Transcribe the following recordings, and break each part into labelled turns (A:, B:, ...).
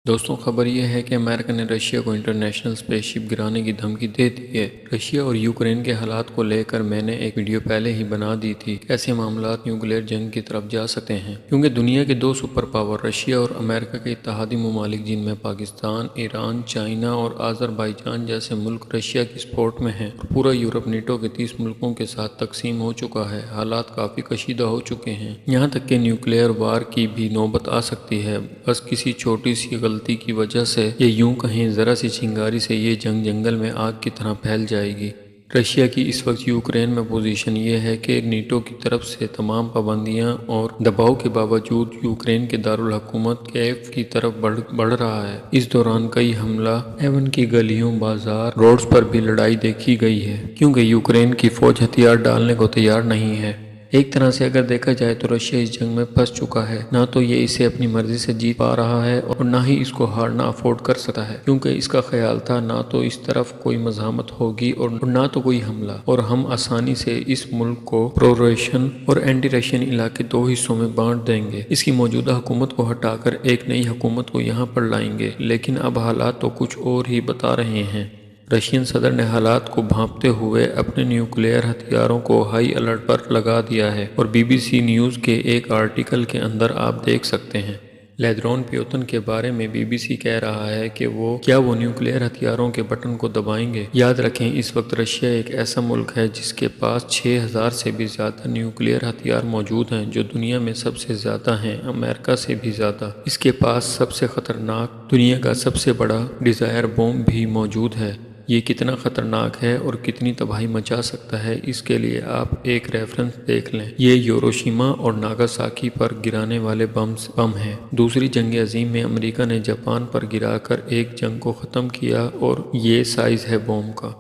A: دوستوں، خبر یہ ہے کہ امریکہ نے رشیا کو انٹرنیشنل اسپیس شپ گرانے کی دھمکی دے دی ہے۔ رشیا اور یوکرین کے حالات کو لے کر میں نے ایک ویڈیو پہلے ہی بنا دی تھی کہ ایسے معاملات نیوکلیئر جنگ کی طرف جا سکتے ہیں، کیونکہ دنیا کے دو سپر پاور رشیا اور امریکہ کے اتحادی ممالک جن میں پاکستان، ایران، چائنا اور آذربائیجان جیسے ملک رشیا کی سپورٹ میں ہیں، اور پورا یورپ نیٹو کے 30 ملکوں کے ساتھ تقسیم ہو چکا ہے۔ حالات کافی کشیدہ ہو چکے ہیں، یہاں تک کہ نیوکلیئر وار کی بھی نوبت آ سکتی ہے۔ بس کسی چھوٹی سی غلطی کی وجہ سے، یا یوں کہیں ذرا سی چنگاری سے، یہ جنگ جنگل میں آگ کی طرح پھیل جائے گی۔ رشیا کی اس وقت یوکرین میں پوزیشن یہ ہے کہ نیٹو کی طرف سے تمام پابندیاں اور دباؤ کے باوجود یوکرین کے دارالحکومت کیف کی طرف بڑھ رہا ہے۔ اس دوران کئی حملہ ایون کی گلیوں، بازار، روڈز پر بھی لڑائی دیکھی گئی ہے، کیونکہ یوکرین کی فوج ہتھیار ڈالنے کو تیار نہیں ہے۔ ایک طرح سے اگر دیکھا جائے تو رشیا اس جنگ میں پھنس چکا ہے، نہ تو یہ اسے اپنی مرضی سے جیت پا رہا ہے اور نہ ہی اس کو ہارنا افورڈ کر سکتا ہے، کیونکہ اس کا خیال تھا نہ تو اس طرف کوئی مزاحمت ہوگی اور نہ تو کوئی حملہ، اور ہم آسانی سے اس ملک کو پرو رشین اور اینٹی رشین علاقے دو حصوں میں بانٹ دیں گے، اس کی موجودہ حکومت کو ہٹا کر ایک نئی حکومت کو یہاں پر لائیں گے۔ لیکن اب حالات تو کچھ اور ہی بتا رہے ہیں۔ رشین صدر نے حالات کو بھانپتے ہوئے اپنے نیوکلیئر ہتھیاروں کو ہائی الرٹ پر لگا دیا ہے، اور بی بی سی نیوز کے ایک آرٹیکل کے اندر آپ دیکھ سکتے ہیں۔ لیدرون پیوتن کے بارے میں بی بی سی کہہ رہا ہے کہ کیا وہ نیوکلیئر ہتھیاروں کے بٹن کو دبائیں گے؟ یاد رکھیں، اس وقت رشیا ایک ایسا ملک ہے جس کے پاس 6000 سے بھی زیادہ نیوکلیئر ہتھیار موجود ہیں، جو دنیا میں سب سے زیادہ ہیں، امریکہ سے بھی زیادہ۔ اس کے پاس سب سے خطرناک، دنیا کا سب سے بڑا ڈیزائر بوم بھی موجود ہے۔ یہ کتنا خطرناک ہے اور کتنی تباہی مچا سکتا ہے، اس کے لیے آپ ایک ریفرنس دیکھ لیں۔ یہ ہیروشیما اور ناگاساکی پر گرانے والے بم ہیں۔ دوسری جنگ عظیم میں امریکہ نے جاپان پر گرا کر ایک جنگ کو ختم کیا، اور یہ سائز ہے بوم کا۔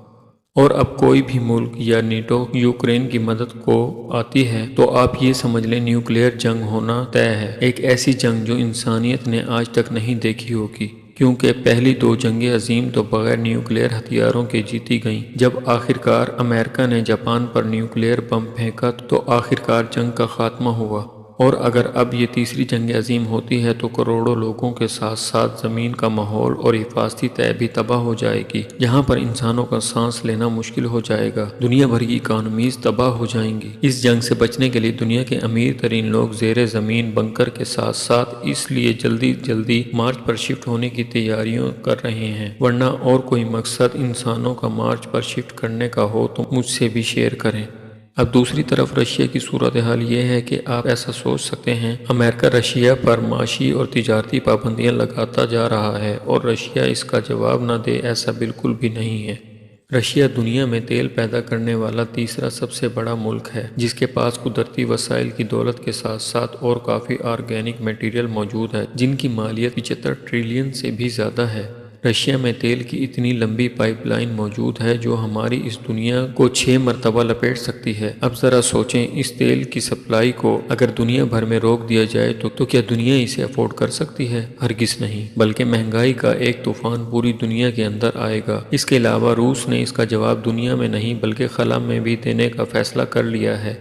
A: اور اب کوئی بھی ملک یا نیٹو یوکرین کی مدد کو آتی ہے تو آپ یہ سمجھ لیں نیوکلیئر جنگ ہونا طے ہے، ایک ایسی جنگ جو انسانیت نے آج تک نہیں دیکھی ہوگی، کیونکہ پہلی دو جنگیں عظیم تو بغیر نیوکلیئر ہتھیاروں کے جیتی گئیں۔ جب آخرکار امریکہ نے جاپان پر نیوکلیئر بم پھینکا تو آخرکار جنگ کا خاتمہ ہوا، اور اگر اب یہ تیسری جنگ عظیم ہوتی ہے تو کروڑوں لوگوں کے ساتھ ساتھ زمین کا ماحول اور حفاظتی تہہ بھی تباہ ہو جائے گی، جہاں پر انسانوں کا سانس لینا مشکل ہو جائے گا۔ دنیا بھر کی اکانومیز تباہ ہو جائیں گی۔ اس جنگ سے بچنے کے لیے دنیا کے امیر ترین لوگ زیر زمین بنکر کے ساتھ ساتھ اس لیے جلدی مارچ پر شفٹ ہونے کی تیاریاں کر رہے ہیں، ورنہ اور کوئی مقصد انسانوں کا مارچ پر شفٹ کرنے کا ہو تو مجھ سے بھی شیئر کریں۔ اب دوسری طرف رشیا کی صورتحال یہ ہے کہ آپ ایسا سوچ سکتے ہیں، امریکہ رشیا پر معاشی اور تجارتی پابندیاں لگاتا جا رہا ہے اور رشیا اس کا جواب نہ دے، ایسا بالکل بھی نہیں ہے۔ رشیا دنیا میں تیل پیدا کرنے والا تیسرا سب سے بڑا ملک ہے، جس کے پاس قدرتی وسائل کی دولت کے ساتھ ساتھ اور کافی آرگینک میٹیریل موجود ہے، جن کی مالیت 75 ٹریلین سے بھی زیادہ ہے۔ رشیا میں تیل کی اتنی لمبی پائپ لائن موجود ہے جو ہماری اس دنیا کو 6 مرتبہ لپیٹ سکتی ہے۔ اب ذرا سوچیں، اس تیل کی سپلائی کو اگر دنیا بھر میں روک دیا جائے تو کیا دنیا اسے افورڈ کر سکتی ہے؟ ہرگز نہیں، بلکہ مہنگائی کا ایک طوفان پوری دنیا کے اندر آئے گا۔ اس کے علاوہ روس نے اس کا جواب دنیا میں نہیں بلکہ خلا میں بھی دینے کا فیصلہ کر لیا ہے۔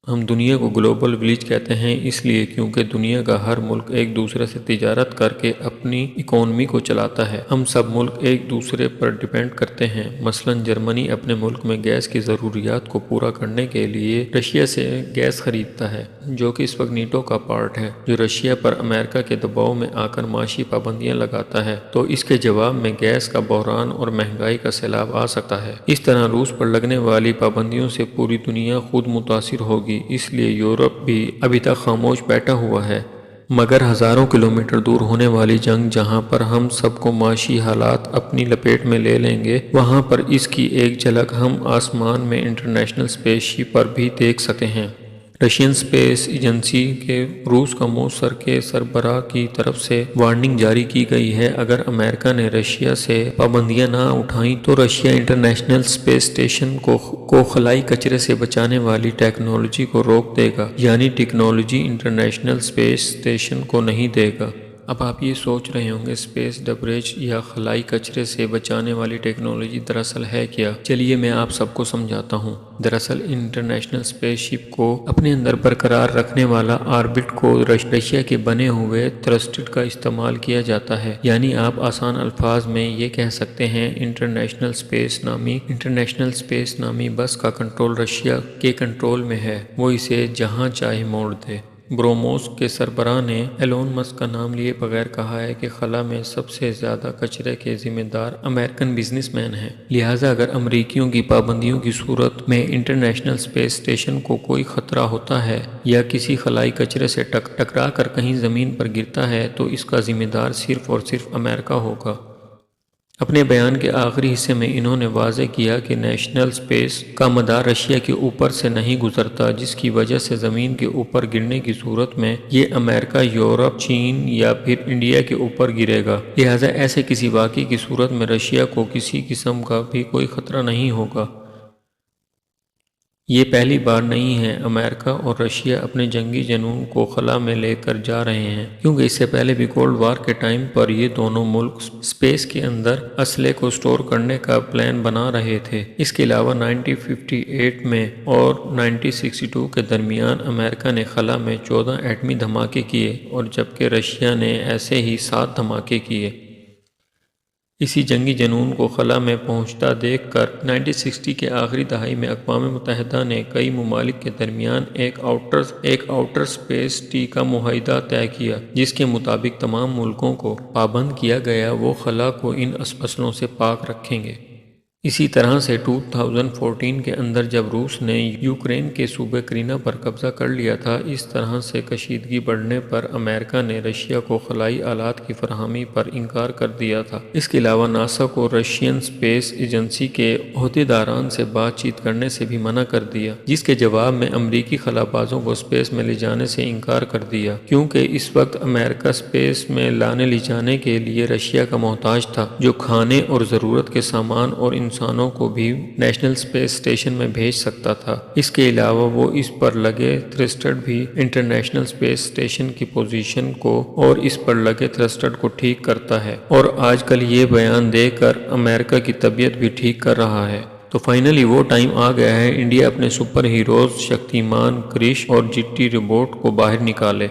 A: ہم دنیا کو گلوبل ولیج کہتے ہیں اس لیے کیونکہ دنیا کا ہر ملک ایک دوسرے سے تجارت کر کے اپنی اکانومی کو چلاتا ہے۔ ہم سب ملک ایک دوسرے پر ڈیپینڈ کرتے ہیں۔ مثلا جرمنی اپنے ملک میں گیس کی ضروریات کو پورا کرنے کے لیے رشیا سے گیس خریدتا ہے، جو کہ اس وقت نیٹو کا پارٹ ہے، جو رشیا پر امریکہ کے دباؤ میں آ کر معاشی پابندیاں لگاتا ہے، تو اس کے جواب میں گیس کا بحران اور مہنگائی کا سیلاب آ سکتا ہے۔ اس طرح روس پر لگنے والی پابندیوں سے پوری دنیا خود متاثر ہوگی، اس لیے یورپ بھی ابھی تک خاموش بیٹھا ہوا ہے۔ مگر ہزاروں کلومیٹر دور ہونے والی جنگ، جہاں پر ہم سب کو معاشی حالات اپنی لپیٹ میں لے لیں گے، وہاں پر اس کی ایک جھلک ہم آسمان میں انٹرنیشنل اسپیس شپ پر بھی دیکھ سکتے ہیں۔ رشین اسپیس ایجنسی کے روس کا موثر کے سربراہ کی طرف سے وارننگ جاری کی گئی ہے، اگر امریکہ نے رشیا سے پابندیاں نہ اٹھائیں تو رشیا انٹرنیشنل اسپیس اسٹیشن کو خلائی کچرے سے بچانے والی ٹیکنالوجی کو روک دے گا، یعنی ٹیکنالوجی انٹرنیشنل اسپیس اسٹیشن کو نہیں دے گا۔ اب آپ یہ سوچ رہے ہوں گے اسپیس ڈبریج یا خلائی کچرے سے بچانے والی ٹیکنالوجی دراصل ہے کیا؟ چلیے میں آپ سب کو سمجھاتا ہوں۔ دراصل انٹرنیشنل اسپیس شپ کو اپنے اندر برقرار رکھنے والا آربٹ کو رشیا کے بنے ہوئے تھرسٹر کا استعمال کیا جاتا ہے۔ یعنی آپ آسان الفاظ میں یہ کہہ سکتے ہیں انٹرنیشنل اسپیس نامی بس کا کنٹرول رشیا کے کنٹرول میں ہے، وہ اسے جہاں چاہے موڑ دے۔ بروموس کے سربراہ نے ایلون مسک کا نام لیے بغیر کہا ہے کہ خلا میں سب سے زیادہ کچرے کے ذمہ دار امریکن بزنس مین ہیں، لہٰذا اگر امریکیوں کی پابندیوں کی صورت میں انٹرنیشنل اسپیس اسٹیشن کو کوئی خطرہ ہوتا ہے یا کسی خلائی کچرے سے ٹکرا کر کہیں زمین پر گرتا ہے تو اس کا ذمہ دار صرف اور صرف امریکہ ہوگا۔ اپنے بیان کے آخری حصے میں انہوں نے واضح کیا کہ نیشنل اسپیس کا مدار رشیا کے اوپر سے نہیں گزرتا، جس کی وجہ سے زمین کے اوپر گرنے کی صورت میں یہ امریکہ، یورپ، چین یا پھر انڈیا کے اوپر گرے گا، لہٰذا ایسے کسی واقعے کی صورت میں رشیا کو کسی قسم کا بھی کوئی خطرہ نہیں ہوگا۔ یہ پہلی بار نہیں ہے امریکہ اور رشیا اپنے جنگی جنون کو خلا میں لے کر جا رہے ہیں، کیونکہ اس سے پہلے بھی کولڈ وار کے ٹائم پر یہ دونوں ملک اسپیس کے اندر اسلحے کو سٹور کرنے کا پلان بنا رہے تھے۔ اس کے علاوہ 1958 میں اور 1962 کے درمیان امریکہ نے خلا میں 14 ایٹمی دھماکے کیے اور جبکہ رشیا نے ایسے ہی 7 دھماکے کیے۔ اسی جنگی جنون کو خلا میں پہنچتا دیکھ کر 1960 کے آخری دہائی میں اقوام متحدہ نے کئی ممالک کے درمیان ایک آؤٹر اسپیس ٹی کا معاہدہ طے کیا، جس کے مطابق تمام ملکوں کو پابند کیا گیا وہ خلا کو ان اسلحوں سے پاک رکھیں گے۔ اسی طرح سے 2014 کے اندر جب روس نے یوکرین کے صوبے کریمیا پر قبضہ کر لیا تھا، اس طرح سے کشیدگی بڑھنے پر امریکہ نے رشیا کو خلائی آلات کی فراہمی پر انکار کر دیا تھا۔ اس کے علاوہ ناسا کو رشین اسپیس ایجنسی کے عہدیداران سے بات چیت کرنے سے بھی منع کر دیا، جس کے جواب میں امریکی خلا بازوں کو اسپیس میں لے جانے سے انکار کر دیا، کیونکہ اس وقت امریکہ اسپیس میں لانے لے جانے کے لیے رشیا کا محتاج تھا، جو کھانے اور ضرورت کے سامان اور انسانوں کو بھی نیشنل اسپیس اسٹیشن میں بھیج سکتا تھا۔ اس کے علاوہ وہ اس پر لگے تھرسٹر بھی انٹرنیشنل اسپیس اسٹیشن کی پوزیشن کو اور اس پر لگے تھرسٹر کو ٹھیک کرتا ہے، اور آج کل یہ بیان دے کر امریکہ کی طبیعت بھی ٹھیک کر رہا ہے۔ تو فائنلی وہ ٹائم آ گیا ہے انڈیا اپنے سپر ہیروز شکتیمان، کرش اور جی ٹی روبوٹ کو باہر نکالے۔